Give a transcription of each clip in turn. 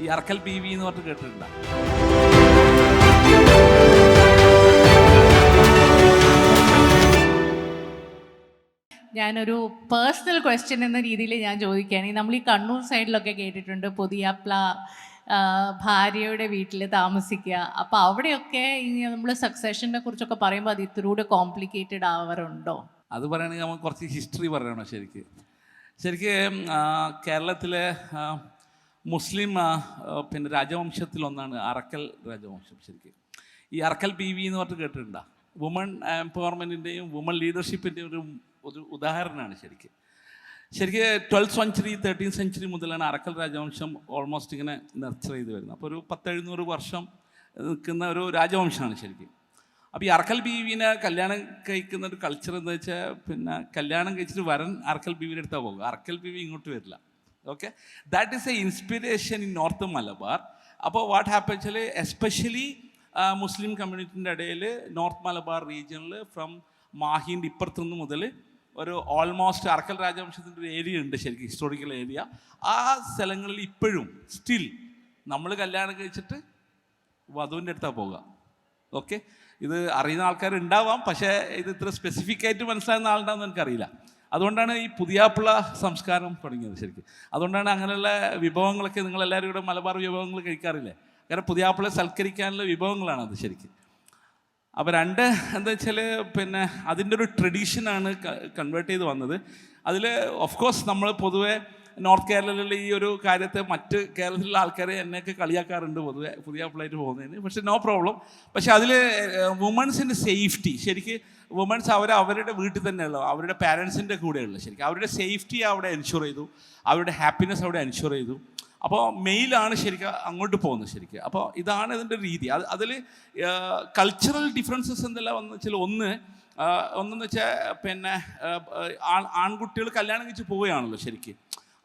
ഈ Arakkal B V എന്ന് പറഞ്ഞിട്ട് കേട്ടിട്ടുണ്ടോ? ഞാനൊരു പേഴ്സണൽ ക്വസ്റ്റ്യൻ എന്ന രീതിയിൽ ഞാൻ ചോദിക്കുകയാണെങ്കിൽ, നമ്മൾ ഈ കണ്ണൂർ സൈഡിലൊക്കെ കേട്ടിട്ടുണ്ട് പുതിയാപ്ല ഭാര്യയുടെ വീട്ടിൽ താമസിക്കുക. അപ്പോൾ അവിടെയൊക്കെ നമ്മൾ സക്സഷനെ കുറിച്ചൊക്കെ പറയുമ്പോൾ അത് ഇത്തിരൂടെ കോംപ്ലിക്കേറ്റഡ് ആവാറുണ്ടോ? അത് പറയുകയാണെങ്കിൽ നമുക്ക് കുറച്ച് ഹിസ്റ്ററി പറയണം. ശരിക്കും കേരളത്തിലെ മുസ്ലിം പിന്നെ രാജവംശത്തിലൊന്നാണ് അറക്കൽ രാജവംശം. ശരിക്കും ഈ അറക്കൽ ബി വി എന്ന് പറഞ്ഞിട്ട് കേട്ടിട്ടുണ്ടോ? വുമൺ എംപവർമെൻറ്റിൻ്റെയും വുമൺ ലീഡർഷിപ്പിൻ്റെയും ഒരു ഉദാഹരണമാണ്. ശരിക്കും 12th century 13th century മുതലാണ് അറക്കൽ രാജവംശം ഓൾമോസ്റ്റ് ഇങ്ങനെ നർച്ചർ ചെയ്ത് വരുന്നത്. അപ്പോൾ ഒരു 1000-700 വർഷം നിൽക്കുന്ന ഒരു രാജവംശമാണ് ശരിക്കും. അപ്പോൾ ഈ അറക്കൽ ബീവിനെ കല്യാണം കഴിക്കുന്ന ഒരു കൾച്ചർ എന്താ വെച്ചാൽ, പിന്നെ കല്യാണം കഴിച്ചിട്ട് വരൻ അറക്കൽ ബീവിയുടെ അടുത്താൽ പോകും, അറക്കൽ ബീവി ഇങ്ങോട്ട് വരില്ല. Okay, that is A inspiration in north Malabar. അപ്പോൾ വാട്ട് ഹാപ്പൻ വെച്ചാൽ എസ്പെഷ്യലി മുസ്ലിം കമ്മ്യൂണിറ്റിൻ്റെ ഇടയിൽ നോർത്ത് മലബാർ റീജിയനിൽ ഫ്രം മാഹിൻ്റെ ഇപ്പുറത്തുനിന്ന് മുതൽ ഒരു ഓൾമോസ്റ്റ് അറക്കൽ രാജവംശത്തിൻ്റെ ഒരു ഏരിയ ഉണ്ട് ശരിക്കും, ഹിസ്റ്റോറിക്കൽ ഏരിയ. ആ സ്ഥലങ്ങളിൽ ഇപ്പോഴും സ്റ്റിൽ നമ്മൾ കല്യാണം കഴിച്ചിട്ട് വധുവിൻ്റെ അടുത്താണ് പോകുക. ഓക്കെ, ഇത് അറിയുന്ന ആൾക്കാരുണ്ടാവാം, പക്ഷേ ഇത് ഇത്ര സ്പെസിഫിക് ആയിട്ട് മനസ്സിലാകുന്ന ആളുണ്ടാകുന്ന എനിക്കറിയില്ല. അതുകൊണ്ടാണ് ഈ പുതിയാപ്പിള സംസ്കാരം തുടങ്ങിയത് ശരിക്കും. അതുകൊണ്ടാണ് അങ്ങനെയുള്ള വിഭവങ്ങളൊക്കെ നിങ്ങളെല്ലാവരും ഇവിടെ മലബാർ വിഭവങ്ങൾ കഴിക്കാറില്ലേ? കാരണം പുതിയാപ്പിളെ സൽക്കരിക്കാനുള്ള വിഭവങ്ങളാണത് ശരിക്കും. അപ്പോൾ രണ്ട് എന്താ വെച്ചാൽ, പിന്നെ അതിൻ്റെ ഒരു ട്രഡീഷനാണ് കൺവേർട്ട് ചെയ്ത് വന്നത്. അതിൽ ഓഫ് കോഴ്സ് നമ്മൾ പൊതുവേ നോർത്ത് കേരളയിലുള്ള ഈ ഒരു കാര്യത്തെ മറ്റ് കേരളത്തിലുള്ള ആൾക്കാരെ എന്നെയൊക്കെ കളിയാക്കാറുണ്ട് പൊതുവെ പുതിയാപ്പിളായിട്ട് പോകുന്നതിന്. പക്ഷേ നോ പ്രോബ്ലം. പക്ഷേ അതിൽ വുമൺസിൻ്റെ സേഫ്റ്റി ശരിക്കും വുമൺസ് അവരുടെ വീട്ടിൽ തന്നെയുള്ള അവരുടെ പാരൻസിൻ്റെ കൂടെയുള്ള ശരിക്കും അവരുടെ സേഫ്റ്റി അവിടെ എൻഷുർ ചെയ്തു, അവരുടെ ഹാപ്പിനെസ് അവിടെ എൻഷുർ ചെയ്തു. അപ്പോൾ മെയിലാണ് ശരിക്കും അങ്ങോട്ട് പോകുന്നത് ശരിക്കും. അപ്പോൾ ഇതാണ് ഇതിൻ്റെ രീതി. അതിൽ കൾച്ചറൽ ഡിഫറൻസസ് എന്തെല്ലാം വന്നു വെച്ചാൽ, ഒന്നെന്ന് വെച്ചാൽ പിന്നെ ആൺകുട്ടികൾ കല്യാണം കഴിച്ച് പോവുകയാണല്ലോ ശരിക്കും.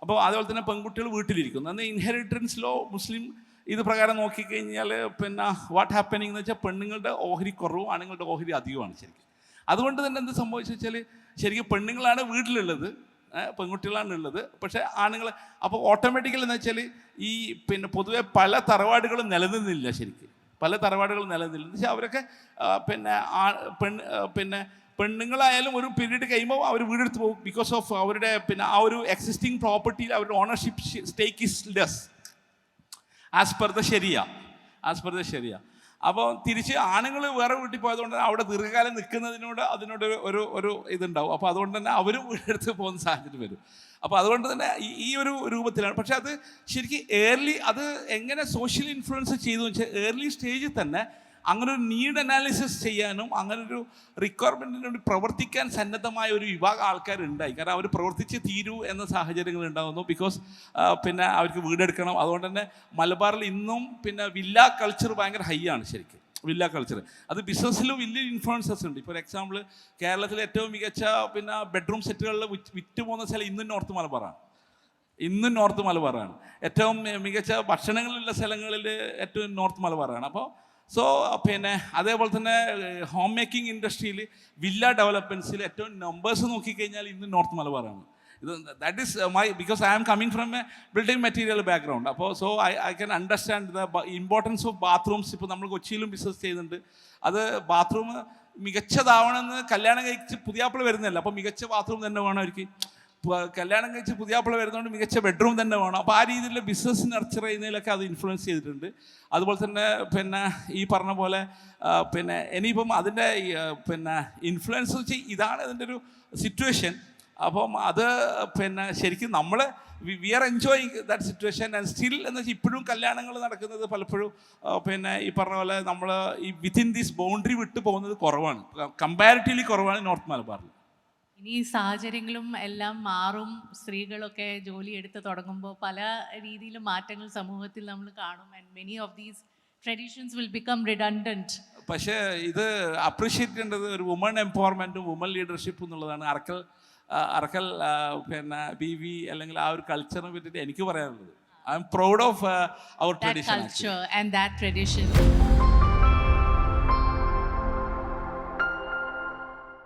അപ്പോൾ അതുപോലെ തന്നെ പെൺകുട്ടികൾ വീട്ടിലിരിക്കുന്നു. അന്ന് ഇൻഹെറിറ്റൻസ് ലോ മുസ്ലിം ഇത് പ്രകാരം നോക്കിക്കഴിഞ്ഞാൽ പിന്നെ വാട്ട് ഹാപ്പനിങ് എന്ന് വെച്ചാൽ പെണ്ണുങ്ങളുടെ ഓഹരി കുറവും ആണുങ്ങളുടെ ഓഹരി അധികമാണ് ശരിക്കും. അതുകൊണ്ട് തന്നെ എന്ത് സംഭവിച്ചു വെച്ചാൽ, ശരിക്കും പെണ്ണുങ്ങളാണ് വീട്ടിലുള്ളത്, പെൺകുട്ടികളാണ് ഉള്ളത്, പക്ഷേ ആണുങ്ങൾ. അപ്പോൾ ഓട്ടോമാറ്റിക്കലി എന്ന് വെച്ചാൽ ഈ പിന്നെ പൊതുവെ പല തറവാടുകളും നിലനിന്നില്ല ശരിക്കും. പല തറവാടുകളും നിലനിന്നില്ല എന്ന് വെച്ചാൽ അവരൊക്കെ പിന്നെ പെണ്ണുങ്ങളായാലും ഒരു പീരീഡ് കഴിയുമ്പോൾ അവർ വീടെടുത്ത് പോകും. ബിക്കോസ് ഓഫ് അവരുടെ പിന്നെ ആ ഒരു എക്സിസ്റ്റിംഗ് പ്രോപ്പർട്ടിയിൽ അവരുടെ ownership stake is less as per the ശരിയ. അപ്പോൾ തിരിച്ച് ആണുങ്ങൾ വേറെ വീട്ടിൽ പോയതുകൊണ്ട് അവിടെ ദീർഘകാലം നിൽക്കുന്നതിനോട് ഒരു ഇതുണ്ടാവും. അപ്പോൾ അതുകൊണ്ട് തന്നെ അവരും വീടെടുത്ത് പോകുന്ന സാഹചര്യം വരും. അപ്പോൾ അതുകൊണ്ട് തന്നെ ഈ ഒരു രൂപത്തിലാണ്. പക്ഷേ അത് ശരിക്കും ഏർലി അത് എങ്ങനെ സോഷ്യൽ ഇൻഫ്ലുവൻസ് ചെയ്തു എന്ന് വെച്ചാൽ, ഏർലി സ്റ്റേജിൽ തന്നെ അങ്ങനെ ഒരു നീഡ് അനാലിസിസ് ചെയ്യാനും അങ്ങനൊരു റിക്വയർമെൻറ്റിന് വേണ്ടി പ്രവർത്തിക്കാൻ സന്നദ്ധമായ ഒരു വിഭാഗം ആൾക്കാരുണ്ടായി. കാരണം അവർ പ്രവർത്തിച്ച് തീരൂ എന്ന സാഹചര്യങ്ങൾ ഉണ്ടാകുന്നു. ബിക്കോസ് പിന്നെ അവർക്ക് വീടെടുക്കണം. അതുകൊണ്ട് തന്നെ മലബാറിൽ ഇന്നും പിന്നെ വില്ല കൾച്ചർ ഭയങ്കര ഹൈ ആണ് ശരിക്കും. വില്ല കൾച്ചർ അത് ബിസിനസ്സിലും വലിയ ഇൻഫ്ലുവൻസസ് ഉണ്ട്. ഇപ്പോൾ എക്സാമ്പിൾ കേരളത്തിലെ ഏറ്റവും മികച്ച പിന്നെ ബെഡ്റൂം സെറ്റുകളിൽ വിറ്റ് പോകുന്ന സ്ഥലം ഇന്നും നോർത്ത് മലബാറാണ്. ഏറ്റവും മികച്ച ഭക്ഷണങ്ങളുള്ള സ്ഥലങ്ങളിൽ ഏറ്റവും നോർത്ത് മലബാറാണ്. അപ്പോൾ പിന്നെ അതേപോലെ തന്നെ ഹോം മേക്കിംഗ് ഇൻഡസ്ട്രിയിൽ വില്ല ഡെവലപ്മെൻറ്റ്സിൽ ഏറ്റവും നമ്പേഴ്സ് നോക്കിക്കഴിഞ്ഞാൽ ഇന്ന് നോർത്ത് മലബാറാണ്. That is because I am coming from a building material background. അപ്പോൾ I can understand the importance of bathrooms. ഇപ്പോൾ നമ്മൾ കൊച്ചിയിലും ബിസിനസ് ചെയ്യുന്നുണ്ട്. അത് ബാത്റൂം മികച്ചതാവണമെന്ന് കല്യാണം കഴിച്ച് പുതിയാപ്പിള വരുന്നില്ല. അപ്പോൾ മികച്ച ബാത്റൂം തന്നെ വേണം അവർക്ക്. കല്യാണം കഴിച്ച് പുതിയാപ്പിള വരുന്നതുകൊണ്ട് മികച്ച ബെഡ്റൂം തന്നെ വേണം. അപ്പോൾ ആ രീതിയിലുള്ള ബിസിനസ് നർച്ചർ ചെയ്യുന്നതിലൊക്കെ അത് ഇൻഫ്ലുവൻസ് ചെയ്തിട്ടുണ്ട്. അതുപോലെ തന്നെ പിന്നെ ഈ പറഞ്ഞ പോലെ പിന്നെ ഇനിയിപ്പം അതിൻ്റെ പിന്നെ ഇൻഫ്ലുവൻസ് വെച്ച് ഇതാണ് ഇതിൻ്റെ ഒരു സിറ്റുവേഷൻ. അപ്പം അത് പിന്നെ ശരിക്കും നമ്മൾ we are enjoying that situation and still എന്ന് വെച്ചാൽ ഇപ്പോഴും കല്യാണങ്ങൾ നടക്കുന്നത് പലപ്പോഴും പിന്നെ ഈ പറഞ്ഞ പോലെ നമ്മൾ ഈ വിത്തിൻ ദിസ് ബൗണ്ടറി വിട്ട് പോകുന്നത് കുറവാണ്, കമ്പാരിറ്റീവ്ലി കുറവാണ് നോർത്ത് മലബാറിൽ. ഇനി സാഹചര്യങ്ങളും എല്ലാം മാറും. സ്ത്രീകളൊക്കെ ജോലി എടുത്ത് തുടങ്ങുമ്പോൾ പല രീതിയിലും മാറ്റങ്ങൾ സമൂഹത്തിൽ നമ്മൾ കാണും. And many of these traditions will become redundant. പക്ഷേ ഇത് അപ്രീഷിയേറ്റ് ചെയ്യേണ്ടത് ഒരു വുമൺ എംപവർമെൻറ്റും വുമൺ ലീഡർഷിപ്പും എന്നുള്ളതാണ്. അറക്കൽ പിന്നെ ബി വി അല്ലെങ്കിൽ ആ ഒരു കൾച്ചറിനെ പറ്റിയിട്ട് എനിക്ക് പറയാനുള്ളത്. I'm proud of our tradition and that tradition.